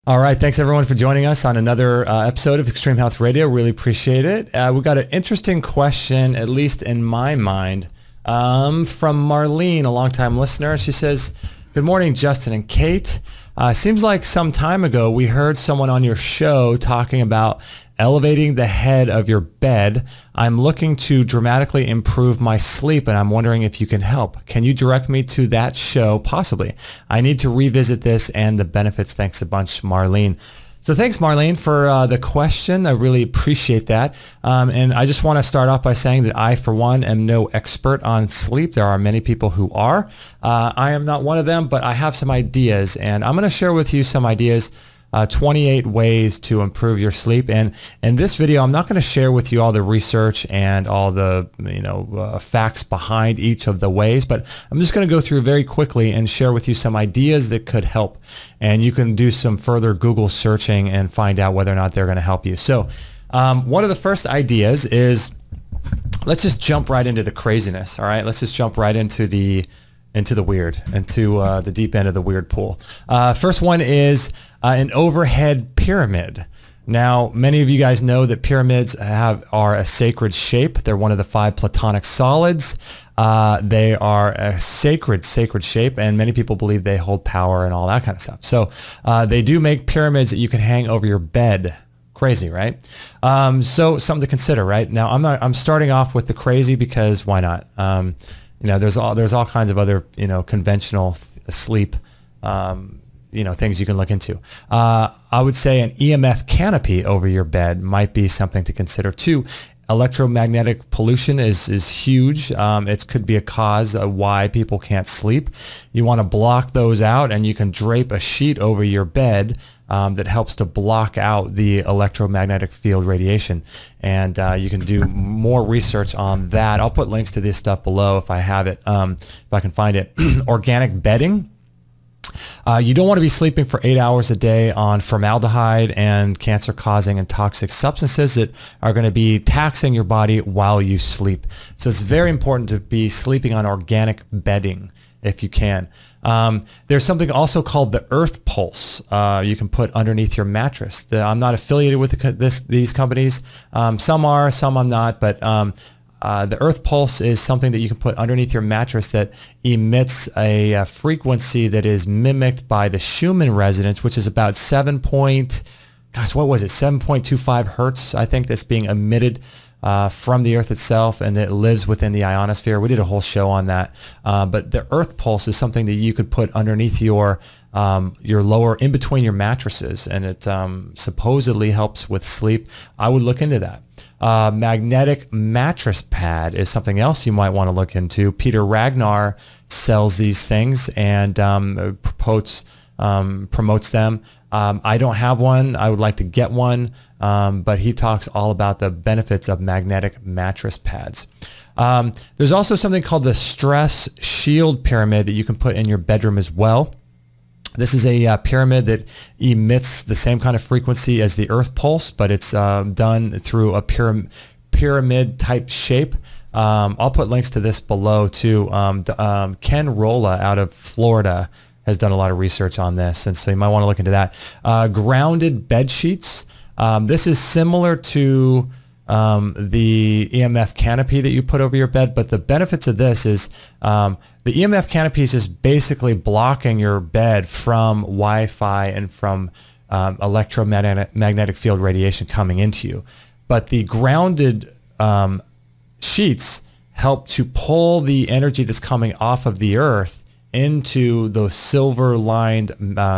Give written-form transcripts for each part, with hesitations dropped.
All right, thanks everyone for joining us on another episode of Extreme Health Radio. Really appreciate it. We got an interesting question, at least in my mind, from Marlene, a longtime listener. She says, "Good morning, Justin and Kate. Seems like some time ago we heard someone on your show talking about elevating the head of your bed. I'm looking to dramatically improve my sleep, and I'm wondering if you can help. Can you direct me to that show? Possibly. I need to revisit this and the benefits. Thanks a bunch, Marlene." So thanks, Marlene, for the question. I really appreciate that. And I just want to start off by saying that I, for one, am no expert on sleep. There are many people who are. I am not one of them, but I have some ideas, and I'm going to share with you some ideas, 28 ways to improve your sleep. And in this video, I'm not going to share with you all the research and all the facts behind each of the ways, but I'm just going to go through very quickly and share with you some ideas that could help. And you can do some further Google searching and find out whether or not they're going to help you. So one of the first ideas is, let's just jump right into the craziness. All right, let's just jump right into the weird, into the deep end of the weird pool. First one is an overhead pyramid. Now, many of you guys know that pyramids are a sacred shape. They're one of the 5 Platonic solids. They are a sacred shape, and many people believe they hold power and all that kind of stuff. So they do make pyramids that you can hang over your bed. Crazy, right? So something to consider, right? Now, I'm starting off with the crazy because why not? There's all kinds of other, conventional sleep, things you can look into. I would say an EMF canopy over your bed might be something to consider too. Electromagnetic pollution is huge. It could be a cause of why people can't sleep. You want to block those out, and you can drape a sheet over your bed that helps to block out the electromagnetic field radiation. And you can do more research on that. I'll put links to this stuff below if I have it, if I can find it. Organic bedding. You don't want to be sleeping for 8 hours a day on formaldehyde and cancer-causing and toxic substances that are going to be taxing your body while you sleep. So it's very important to be sleeping on organic bedding if you can. There's something also called the Earth Pulse. You can put underneath your mattress. I'm not affiliated with these companies. Some are, some I'm not, but the Earth Pulse is something that you can put underneath your mattress that emits a frequency that is mimicked by the Schumann resonance, which is about 7.25 hertz, I think, that's being emitted from the Earth itself, and it lives within the ionosphere. We did a whole show on that. But the Earth Pulse is something that you could put underneath your lower, in between your mattresses, and it supposedly helps with sleep. I would look into that. Magnetic mattress pad is something else you might want to look into. Peter Ragnar sells these things and promotes them. I don't have one. I would like to get one, but he talks all about the benefits of magnetic mattress pads. There's also something called the stress shield pyramid that you can put in your bedroom as well. This is a pyramid that emits the same kind of frequency as the Earth Pulse, but it's done through a pyramid type shape. I'll put links to this below too. Ken Rolla out of Florida has done a lot of research on this, and so you might want to look into that. Grounded bed sheets. This is similar to the EMF canopy that you put over your bed, but the benefits of this is the EMF canopy is just basically blocking your bed from Wi-Fi and from electromagnetic field radiation coming into you. But the grounded sheets help to pull the energy that's coming off of the earth into those silver-lined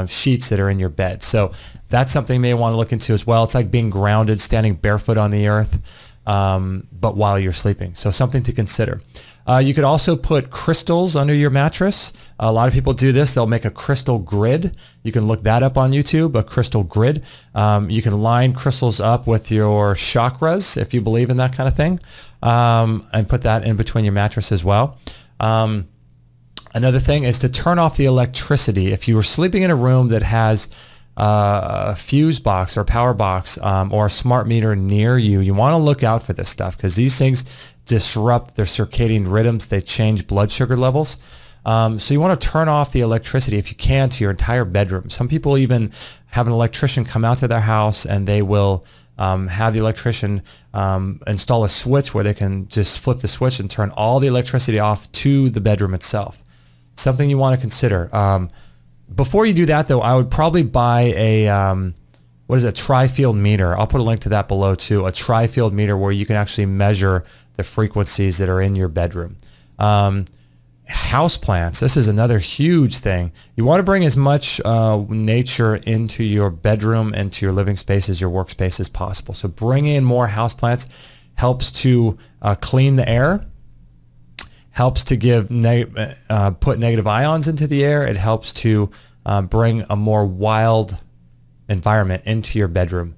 sheets that are in your bed. So that's something you may want to look into as well. It's like being grounded, standing barefoot on the earth, but while you're sleeping. So something to consider. You could also put crystals under your mattress. A lot of people do this. They'll make a crystal grid. You can look that up on YouTube, a crystal grid. You can line crystals up with your chakras, if you believe in that kind of thing, and put that in between your mattress as well. Another thing is to turn off the electricity. If you were sleeping in a room that has a fuse box or power box or a smart meter near you, you want to look out for this stuff because these things disrupt their circadian rhythms. They change blood sugar levels. So you want to turn off the electricity if you can to your entire bedroom. Some people even have an electrician come out to their house, and they will have the electrician install a switch where they can just flip the switch and turn all the electricity off to the bedroom itself. Something you want to consider. Before you do that, though, I would probably buy a what is a tri-field meter. I'll put a link to that below too. A tri-field meter where you can actually measure the frequencies that are in your bedroom. Houseplants. This is another huge thing. You want to bring as much nature into your bedroom and to your living spaces, your workspace as possible. So bring in more houseplants. Helps to clean the air. Helps to give put negative ions into the air. It helps to bring a more wild environment into your bedroom.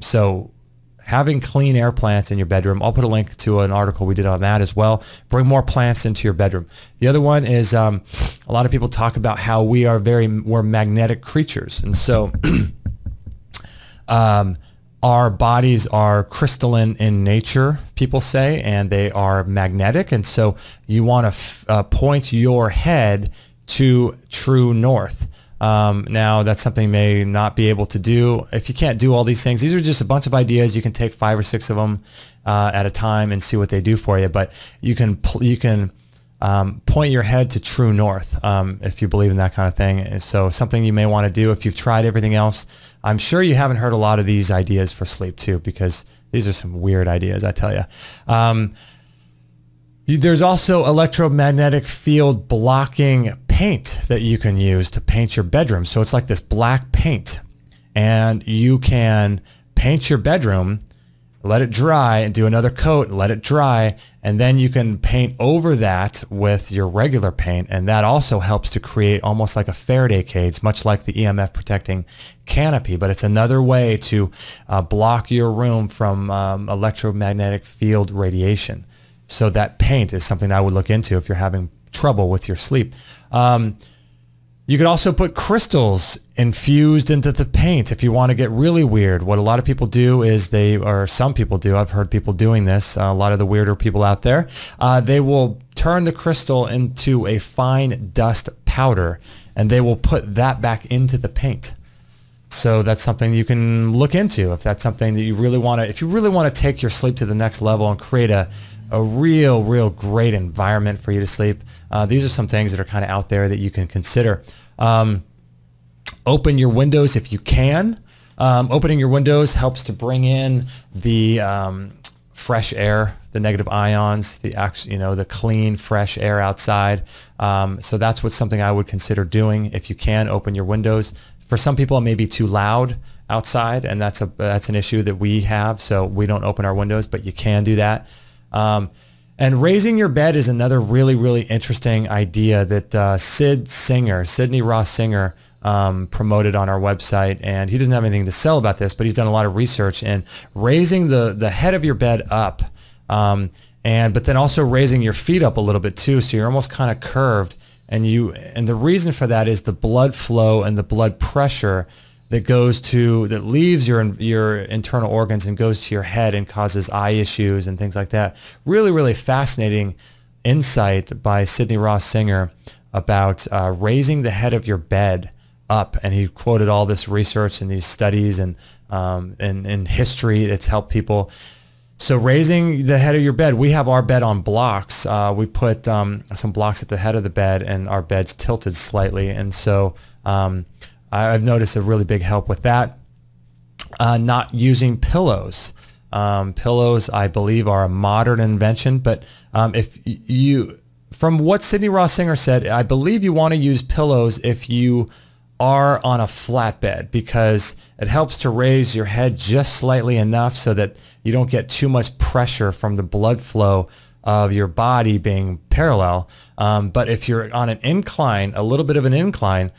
So having clean air plants in your bedroom, I'll put a link to an article we did on that as well. Bring more plants into your bedroom. The other one is a lot of people talk about how we're magnetic creatures. And so our bodies are crystalline in nature, people say, and they are magnetic. And so you want to point your head to true north. Now that's something you may not be able to do if you can't do all these things. These are just a bunch of ideas. You can take 5 or 6 of them at a time and see what they do for you. But you can point your head to true north if you believe in that kind of thing. And so something you may want to do if you've tried everything else. I'm sure you haven't heard a lot of these ideas for sleep too, because these are some weird ideas, I tell you. There's also electromagnetic field blocking paint that you can use to paint your bedroom. So it's like this black paint, and you can paint your bedroom, let it dry, and do another coat, let it dry, and then you can paint over that with your regular paint, and that also helps to create almost like a Faraday cage, much like the EMF protecting canopy. But it's another way to block your room from electromagnetic field radiation. So that paint is something I would look into if you're having trouble with your sleep. You could also put crystals infused into the paint if you want to get really weird. What a lot of people do is some people do, I've heard people doing this, a lot of the weirder people out there, they will turn the crystal into a fine dust powder, and they will put that back into the paint. So that's something you can look into if that's something that you really want to, if you really want to take your sleep to the next level and create a real great environment for you to sleep. These are some things that are kind of out there that you can consider. Open your windows if you can. Opening your windows helps to bring in the fresh air, the negative ions, the clean, fresh air outside. So that's something I would consider doing if you can. Open your windows. For some people, it may be too loud outside, and that's an issue that we have. So we don't open our windows, but you can do that. And raising your bed is another really interesting idea that Sydney Ross Singer promoted on our website, and he doesn't have anything to sell about this, but he's done a lot of research in raising the head of your bed up, but then also raising your feet up a little bit too, so you're almost kind of curved, and the reason for that is the blood flow and the blood pressure that leaves your internal organs and goes to your head and causes eye issues and things like that. Really fascinating insight by Sydney Ross Singer about raising the head of your bed up, and he quoted all this research and these studies and history that's helped people. So raising the head of your bed, we have our bed on blocks. We put some blocks at the head of the bed, and our bed's tilted slightly, and so I've noticed a really big help with that. Not using pillows. Pillows, I believe, are a modern invention, but from what Sydney Ross Singer said, I believe you want to use pillows if you are on a flat bed, because it helps to raise your head just slightly enough so that you don't get too much pressure from the blood flow of your body being parallel. But if you're on an incline, a little bit of an incline,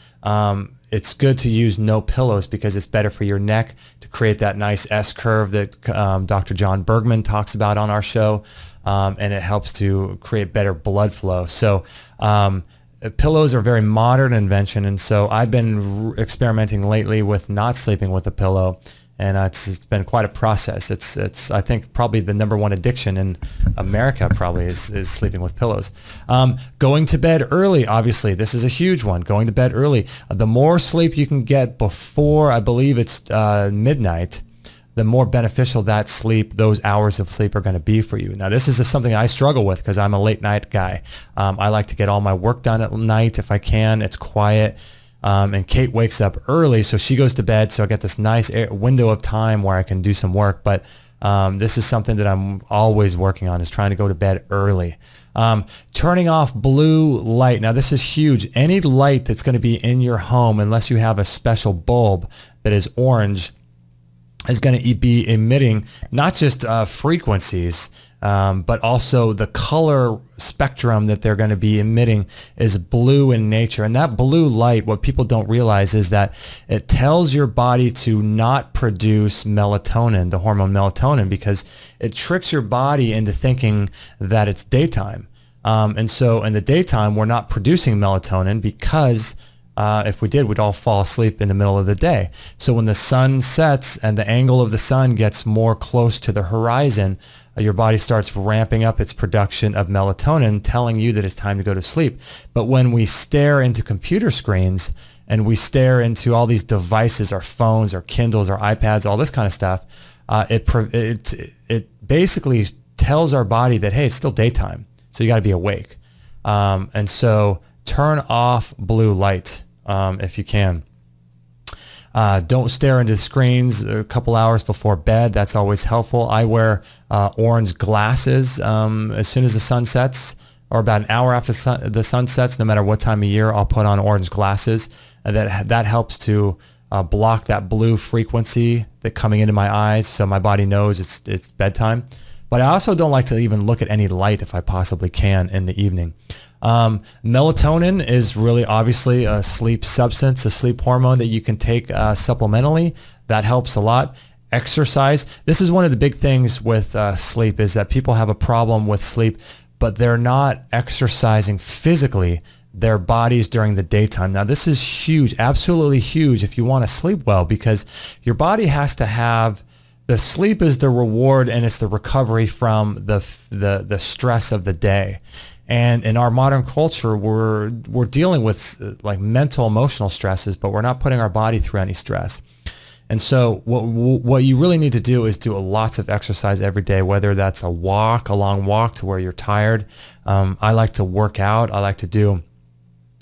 it's good to use no pillows, because it's better for your neck to create that nice S curve that Dr. John Bergman talks about on our show, and it helps to create better blood flow. So pillows are a very modern invention, and so I've been experimenting lately with not sleeping with a pillow, And it's been quite a process. It's I think probably the #1 addiction in America probably is sleeping with pillows. Going to bed early, obviously, this is a huge one. Going to bed early. The more sleep you can get before, I believe it's midnight, the more beneficial that sleep, those hours of sleep are going to be for you. Now, this is something I struggle with because I'm a late night guy. I like to get all my work done at night if I can. It's quiet. And Kate wakes up early, so she goes to bed, so I get this nice window of time where I can do some work. But this is something that I'm always working on, is trying to go to bed early. Turning off blue light. Now, this is huge. Any light that's going to be in your home, unless you have a special bulb that is orange, is going to be emitting not just frequencies, but also the color spectrum that they're going to be emitting is blue in nature. And that blue light, what people don't realize is that it tells your body to not produce melatonin, the hormone melatonin, because it tricks your body into thinking that it's daytime. And so in the daytime, we're not producing melatonin because if we did, we'd all fall asleep in the middle of the day. So when the sun sets and the angle of the sun gets more close to the horizon, your body starts ramping up its production of melatonin, telling you that it's time to go to sleep. But when we stare into computer screens and we stare into all these devices, our phones, our Kindles, our iPads, all this kind of stuff, it basically tells our body that, hey, it's still daytime, so you got to be awake. And so turn off blue light if you can. Don't stare into screens a couple hours before bed. That's always helpful. I wear orange glasses as soon as the sun sets, or about an hour after the sun sets. No matter what time of year, I'll put on orange glasses. And that helps to block that blue frequency that coming into my eyes, so my body knows it's bedtime. But I also don't like to even look at any light if I possibly can in the evening. Melatonin is really obviously a sleep substance, a sleep hormone that you can take supplementally. That helps a lot. Exercise. This is one of the big things with sleep, is that people have a problem with sleep, but they're not exercising physically their bodies during the daytime. Now, this is huge, absolutely huge if you want to sleep well, because your body has to have, the sleep is the reward and it's the recovery from the stress of the day. And in our modern culture, we're dealing with like mental, emotional stresses, but we're not putting our body through any stress. And so what you really need to do is do lots of exercise every day, whether that's a long walk to where you're tired. I like to work out. I like to do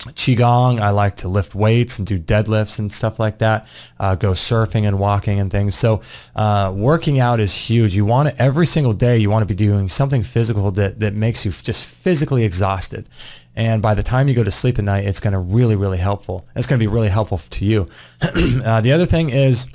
Qigong. I like to lift weights and do deadlifts and stuff like that, go surfing and walking and things. So working out is huge. You want to, every single day, you want to be doing something physical that makes you just physically exhausted. And by the time you go to sleep at night, it's going to really, really helpful. It's going to be really helpful to you. The other thing is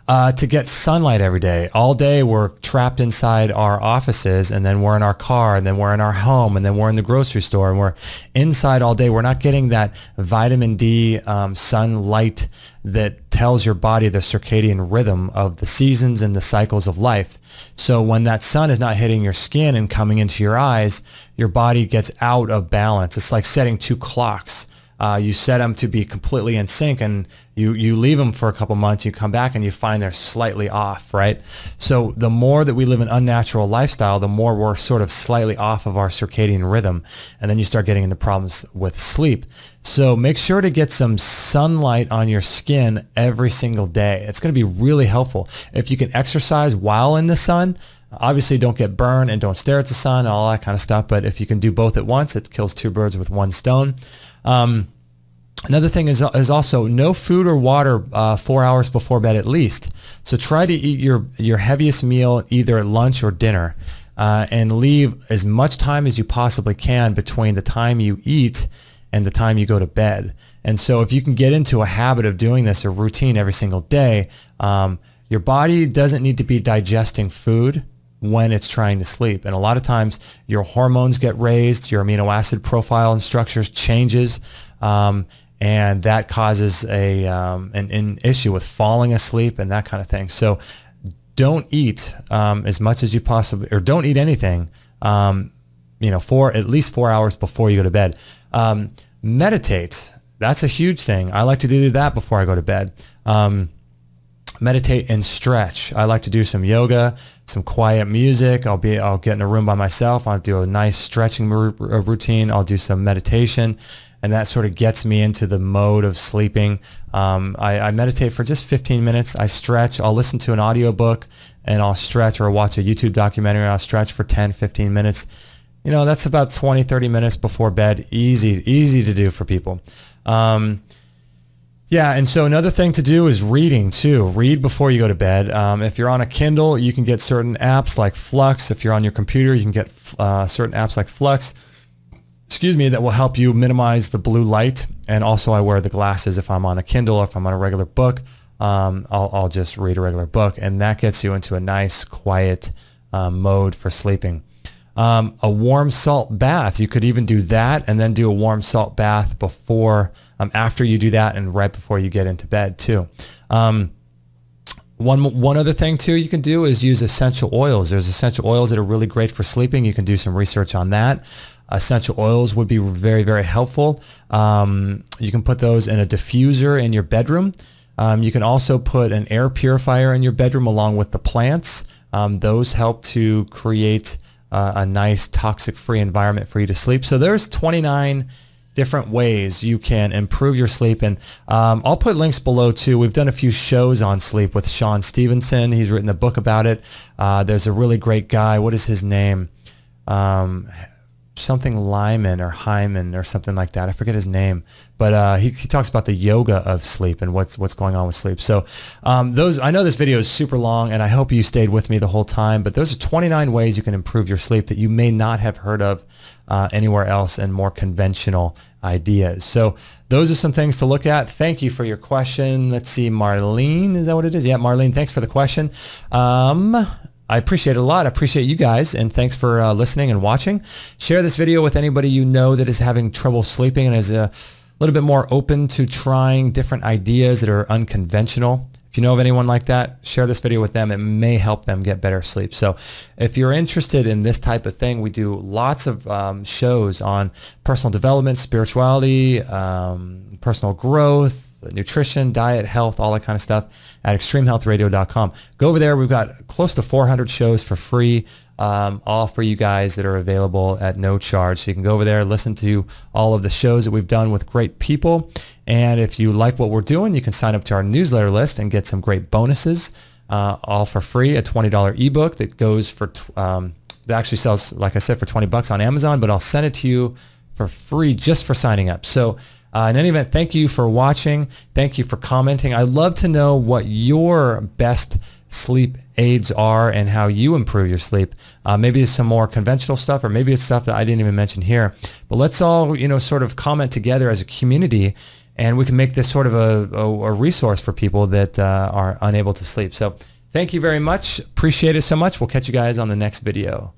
to get sunlight every day. All day we're trapped inside our offices, and then we're in our car, and then we're in our home, and then we're in the grocery store, and we're inside all day. We're not getting that vitamin D sunlight that tells your body the circadian rhythm of the seasons and the cycles of life. So when that sun is not hitting your skin and coming into your eyes, your body gets out of balance. It's like setting two clocks. You set them to be completely in sync, and you leave them for a couple months, you come back and you find they're slightly off, right? So the more that we live an unnatural lifestyle, the more we're sort of slightly off of our circadian rhythm, and then you start getting into problems with sleep. So make sure to get some sunlight on your skin every single day. It's going to be really helpful. If you can exercise while in the sun, obviously don't get burned and don't stare at the sun, all that kind of stuff, but if you can do both at once, it kills two birds with one stone. Another thing is also no food or water 4 hours before bed at least. So try to eat your heaviest meal either at lunch or dinner, and leave as much time as you possibly can between the time you eat and the time you go to bed. And so if you can get into a habit of doing this, a routine every single day, your body doesn't need to be digesting food when it's trying to sleep. And a lot of times your hormones get raised, your amino acid profile and structures changes, and that causes an issue with falling asleep and that kind of thing. So don't eat as much as you possibly, or don't eat anything, for at least 4 hours before you go to bed. Meditate. That's a huge thing. I like to do that before I go to bed. meditate and stretch. I like to do some yoga, some quiet music. I'll get in a room by myself. I'll do a nice stretching routine. I'll do some meditation, and that sort of gets me into the mode of sleeping. I meditate for just 15 minutes. I stretch. I'll listen to an audiobook and I'll stretch, or watch a YouTube documentary and I'll stretch for 10, 15 minutes. You know, that's about 20, 30 minutes before bed. Easy to do for people. Yeah, and so another thing to do is reading too. Read before you go to bed. If you're on a Kindle, you can get certain apps like Flux. If you're on your computer, you can get certain apps like Flux, that will help you minimize the blue light. And also I wear the glasses if I'm on a Kindle or if I'm on a regular book. I'll just read a regular book, and that gets you into a nice quiet mode for sleeping. A warm salt bath, you could even do that and then do a warm salt bath before, after you do that and right before you get into bed too. One other thing too you can do is use essential oils. There's essential oils that are really great for sleeping. You can do some research on that. Essential oils would be very, very helpful. You can put those in a diffuser in your bedroom. You can also put an air purifier in your bedroom along with the plants. Those help to create a nice toxic-free environment for you to sleep. So there's 29 different ways you can improve your sleep, and I'll put links below too. We've done a few shows on sleep with Sean Stevenson. He's written a book about it. There's a really great guy. What is his name? Something Lyman or Hyman or something like that. I forget his name, but he talks about the yoga of sleep and what's going on with sleep. So I know this video is super long, and I hope you stayed with me the whole time, but those are 29 ways you can improve your sleep that you may not have heard of anywhere else in more conventional ideas. So those are some things to look at. Thank you for your question. Let's see, Marlene, is that what it is? Yeah, Marlene, thanks for the question. I appreciate it a lot. I appreciate you guys, and thanks for listening and watching. Share this video with anybody you know that is having trouble sleeping and is a little bit more open to trying different ideas that are unconventional. If you know of anyone like that, share this video with them. It may help them get better sleep. So if you're interested in this type of thing, we do lots of shows on personal development, spirituality, personal growth, nutrition, diet, health, all that kind of stuff at extremehealthradio.com. Go over there. We've got close to 400 shows for free, all for you guys that are available at no charge. So you can go over there, listen to all of the shows that we've done with great people. And if you like what we're doing, you can sign up to our newsletter list and get some great bonuses, all for free. A $20 ebook that goes for, that actually sells, like I said, for 20 bucks on Amazon, but I'll send it to you for free just for signing up. So in any event, thank you for watching. Thank you for commenting. I'd love to know what your best sleep aids are and how you improve your sleep. Maybe it's some more conventional stuff, or maybe it's stuff that I didn't even mention here. But let's all, sort of comment together as a community, and we can make this sort of a resource for people that are unable to sleep. So thank you very much. Appreciate it so much. We'll catch you guys on the next video.